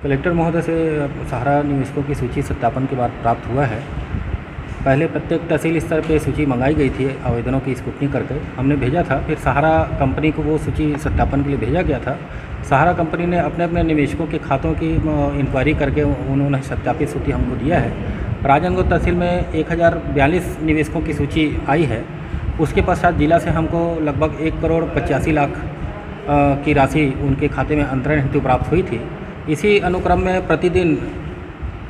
Collector महोदय से सहारा निवेशकों की सूची सत्यापन के बाद प्राप्त हुआ है। पहले प्रत्येक तहसील स्तर पे सूची मंगाई गई थी, आवेदनों की स्क्रूटनी करके हमने भेजा था। फिर सहारा कंपनी को वो सूची सत्यापन के लिए भेजा गया था। सहारा कंपनी ने अपने अपने निवेशकों के खातों की इंक्वायरी करके उन्होंने सत्यापित सूची हमको दिया है। राजनांदगांव तहसील में 1042 निवेशकों की सूची आई है। उसके पश्चात जिला से हमको लगभग 1,85,00,000 की राशि उनके खाते में अंतरण हेतु प्राप्त हुई थी। इसी अनुक्रम में प्रतिदिन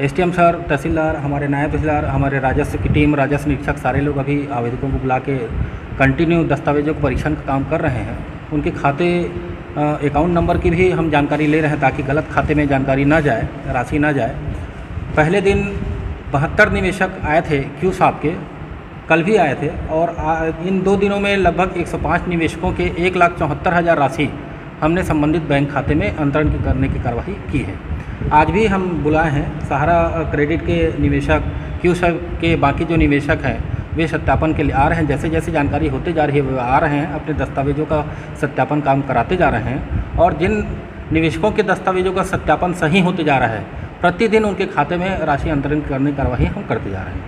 एसडीएम सर, तहसीलदार, हमारे नायब तहसीलदार, हमारे राजस्व की टीम, राजस्व निरीक्षक, सारे लोग अभी आवेदकों को बुला के कंटिन्यू दस्तावेजों के परीक्षण का काम कर रहे हैं। उनके खाते अकाउंट नंबर की भी हम जानकारी ले रहे हैं ताकि गलत खाते में जानकारी ना जाए, राशि ना जाए। पहले दिन 72 निवेशक आए थे क्यू साहब के, कल भी आए थे, और इन 2 दिनों में लगभग 105 निवेशकों के 1,74,000 राशि हमने संबंधित बैंक खाते में अंतरण करने की कार्रवाई की है। आज भी हम बुलाए हैं सहारा क्रेडिट के निवेशक, क्यू सब के बाकी जो निवेशक हैं वे सत्यापन के लिए आ रहे हैं। जैसे जैसे जानकारी होते जा रही है वे आ रहे हैं, अपने दस्तावेजों का सत्यापन काम कराते जा रहे हैं। और जिन निवेशकों के दस्तावेजों का सत्यापन सही होते जा रहा है, प्रतिदिन उनके खाते में राशि अंतरण करने की कार्रवाई हम करते जा रहे हैं।